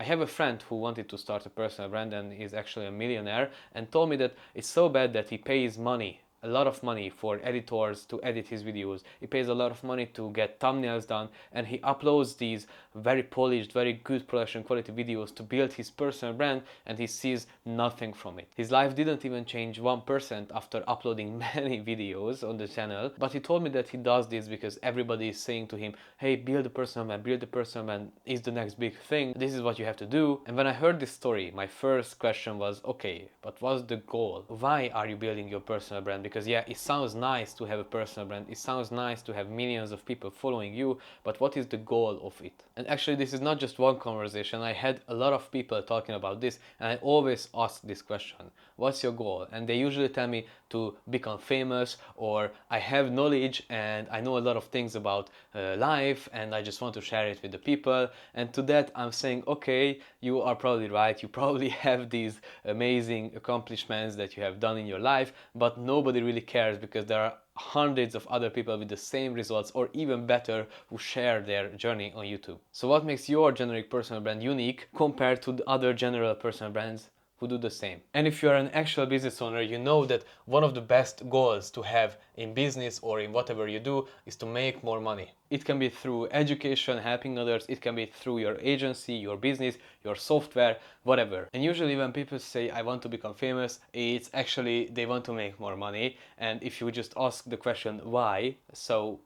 I have a friend who wanted to start a personal brand and is actually a millionaire, and told me that it's so bad that he pays money, a lot of money, for editors to edit his videos. He pays a lot of money to get thumbnails done, and he uploads these very polished, very good production quality videos to build his personal brand, and he sees nothing from it. His life didn't even change 1% after uploading many videos on the channel, but he told me that he does this because everybody is saying to him, hey, build a personal brand, build a personal brand is the next big thing, this is what you have to do. And when I heard this story, my first question was, okay, but what's the goal? Why are you building your personal brand? Because yeah, it sounds nice to have a personal brand, it sounds nice to have millions of people following you, but what is the goal of it? And actually, this is not just one conversation. I had a lot of people talking about this, and I always ask this question, what's your goal? And they usually tell me to become famous, or I have knowledge and I know a lot of things about life and I just want to share it with the people. And to that I'm saying, okay, you are probably right, you probably have these amazing accomplishments that you have done in your life, but nobody really cares because there are hundreds of other people with the same results or even better who share their journey on YouTube. So what makes your generic personal brand unique compared to the other general personal brands who do the same? And if you're an actual business owner, you know that one of the best goals to have in business or in whatever you do is to make more money. It can be through education, helping others, it can be through your agency, your business, your software, whatever. And usually when people say I want to become famous, it's actually they want to make more money. And if you just ask the question why, so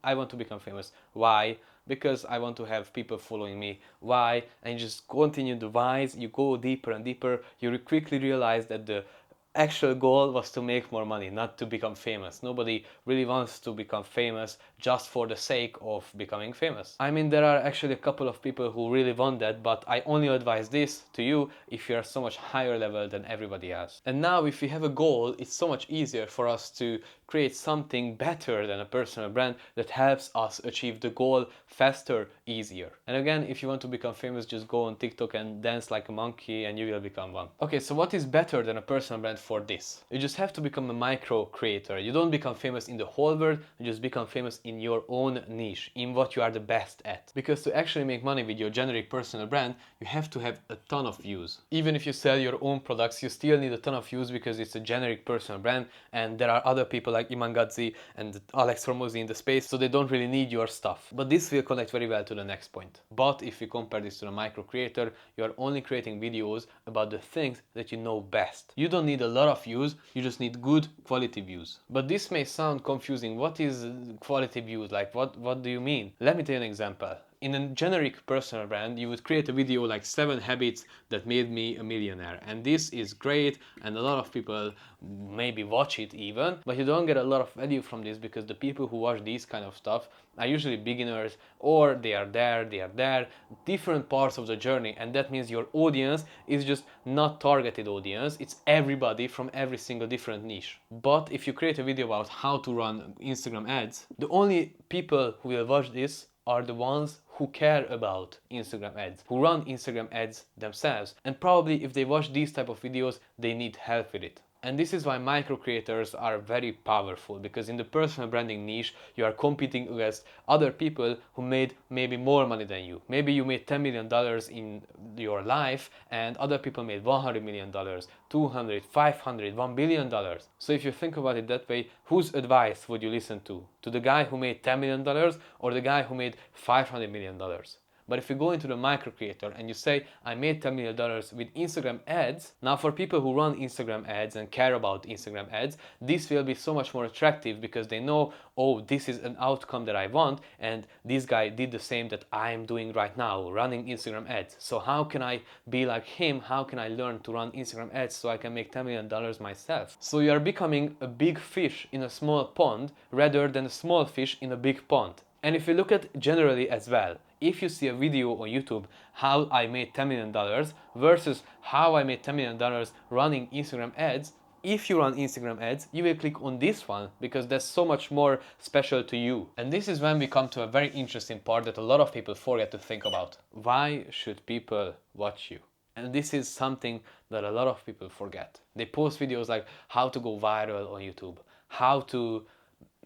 I want to become famous. Why? Because I want to have people following me. Why? And you just continue the whys, you go deeper and deeper, you quickly realize that the actual goal was to make more money, not to become famous. Nobody really wants to become famous just for the sake of becoming famous. I mean, there are actually a couple of people who really want that, but I only advise this to you if you are so much higher level than everybody else. And now if we have a goal, it's so much easier for us to create something better than a personal brand that helps us achieve the goal faster, easier. And again, if you want to become famous, just go on TikTok and dance like a monkey and you will become one. Okay, so what is better than a personal brand for this? You just have to become a micro creator. You don't become famous in the whole world, you just become famous in your own niche, in what you are the best at. Because to actually make money with your generic personal brand, you have to have a ton of views. Even if you sell your own products, you still need a ton of views because it's a generic personal brand and there are other people like Iman Gadzhi and Alex Hormozi in the space, so they don't really need your stuff. But this will connect very well to the next point. But if you compare this to a micro creator, you are only creating videos about the things that you know best. You don't need a lot of views, you just need good quality views. But this may sound confusing. What is quality views? Like what do you mean? Let me tell you an example. In a generic personal brand, you would create a video like 7 habits that made me a millionaire. And this is great and a lot of people maybe watch it even, but you don't get a lot of value from this because the people who watch these kind of stuff are usually beginners or they are there, different parts of the journey, and that means your audience is just not targeted audience, it's everybody from every single different niche. But if you create a video about how to run Instagram ads, the only people who will watch this are the ones who care about Instagram ads, who run Instagram ads themselves. And probably if they watch these type of videos, they need help with it. And this is why micro creators are very powerful, because in the personal branding niche, you are competing against other people who made maybe more money than you. Maybe you made $10 million in your life and other people made $100 million, 200, 500, $1 billion. So if you think about it that way, whose advice would you listen to? To the guy who made $10 million or the guy who made $500 million? But if you go into the micro creator and you say, I made $10 million with Instagram ads, now for people who run Instagram ads and care about Instagram ads, this will be so much more attractive because they know, oh, this is an outcome that I want and this guy did the same that I am doing right now, running Instagram ads. So how can I be like him? How can I learn to run Instagram ads so I can make $10 million myself? So you are becoming a big fish in a small pond rather than a small fish in a big pond. And if you look at generally as well, if you see a video on YouTube how I made $10 million versus how I made $10 million running Instagram ads, if you run Instagram ads, you will click on this one because that's so much more special to you. And this is when we come to a very interesting part that a lot of people forget to think about. Why should people watch you? And this is something that a lot of people forget. They post videos like how to go viral on YouTube, how to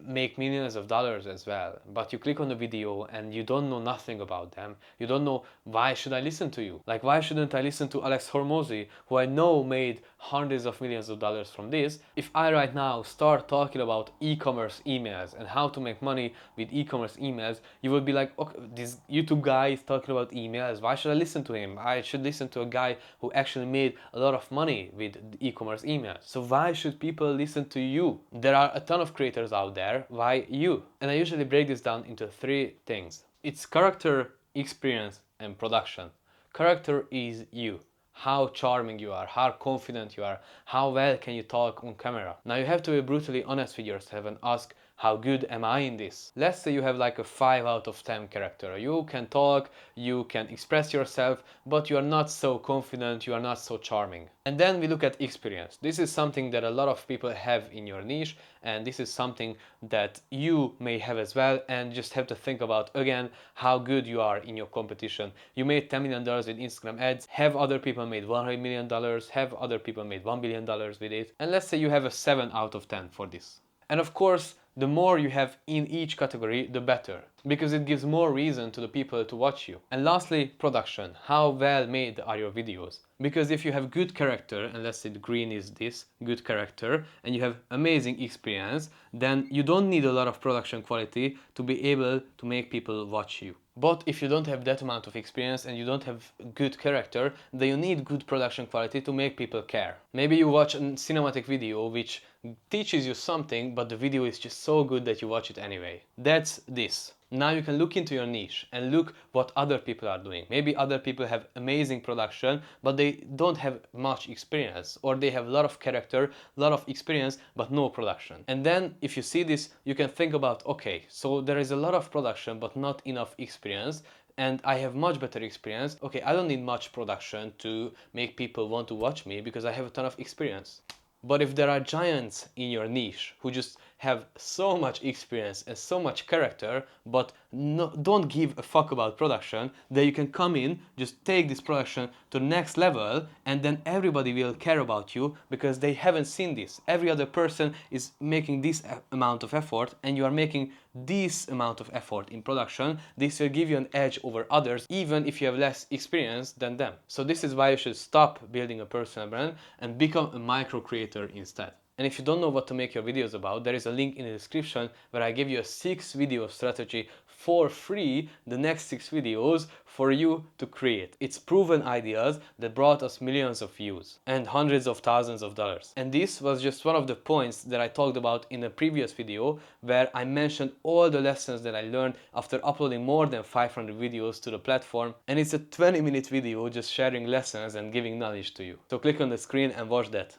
make millions of dollars as well, but you click on the video and you don't know nothing about them. You don't know, why should I listen to you? Like, why shouldn't I listen to Alex Hormozy, who I know made hundreds of millions of dollars from this? If I right now start talking about e-commerce emails and how to make money with e-commerce emails, you will be like, okay, this YouTube guy is talking about emails, why should I listen to him? I should listen to a guy who actually made a lot of money with e-commerce emails. So why should people listen to you? There are a ton of creators out there, why you? And I usually break this down into three things. It's character, experience, and production. Character is you. How charming you are, how confident you are, how well can you talk on camera. Now you have to be brutally honest with yourself and ask, how good am I in this? Let's say you have like a 5 out of 10 character. You can talk, you can express yourself, but you are not so confident, you are not so charming. And then we look at experience. This is something that a lot of people have in your niche, and this is something that you may have as well, and just have to think about again how good you are in your competition. You made $10 million with Instagram ads, have other people made $100 million, have other people made $1 billion with it, and let's say you have a 7 out of 10 for this. And of course, the more you have in each category, the better, because it gives more reason to the people to watch you. And lastly, production. How well made are your videos? Because if you have good character, and let's say the green is this, good character, and you have amazing experience, then you don't need a lot of production quality to be able to make people watch you. But if you don't have that amount of experience and you don't have good character, then you need good production quality to make people care. Maybe you watch a cinematic video which teaches you something, but the video is just so good that you watch it anyway. That's this. Now you can look into your niche and look what other people are doing. Maybe other people have amazing production, but they don't have much experience, or they have a lot of character, a lot of experience, but no production. And then if you see this, you can think about, okay, so there is a lot of production, but not enough experience, and I have much better experience. Okay, I don't need much production to make people want to watch me because I have a ton of experience. But if there are giants in your niche who just have so much experience and so much character, but don't give a fuck about production, then you can come in, just take this production to the next level, and then everybody will care about you because they haven't seen this. Every other person is making this amount of effort, and you are making this amount of effort in production. This will give you an edge over others, even if you have less experience than them. So this is why you should stop building a personal brand and become a micro creator instead. And if you don't know what to make your videos about, there is a link in the description where I give you a 6 video strategy for free, the next 6 videos for you to create. It's proven ideas that brought us millions of views and hundreds of thousands of dollars. And this was just one of the points that I talked about in a previous video where I mentioned all the lessons that I learned after uploading more than 500 videos to the platform. And it's a 20-minute video just sharing lessons and giving knowledge to you. So click on the screen and watch that.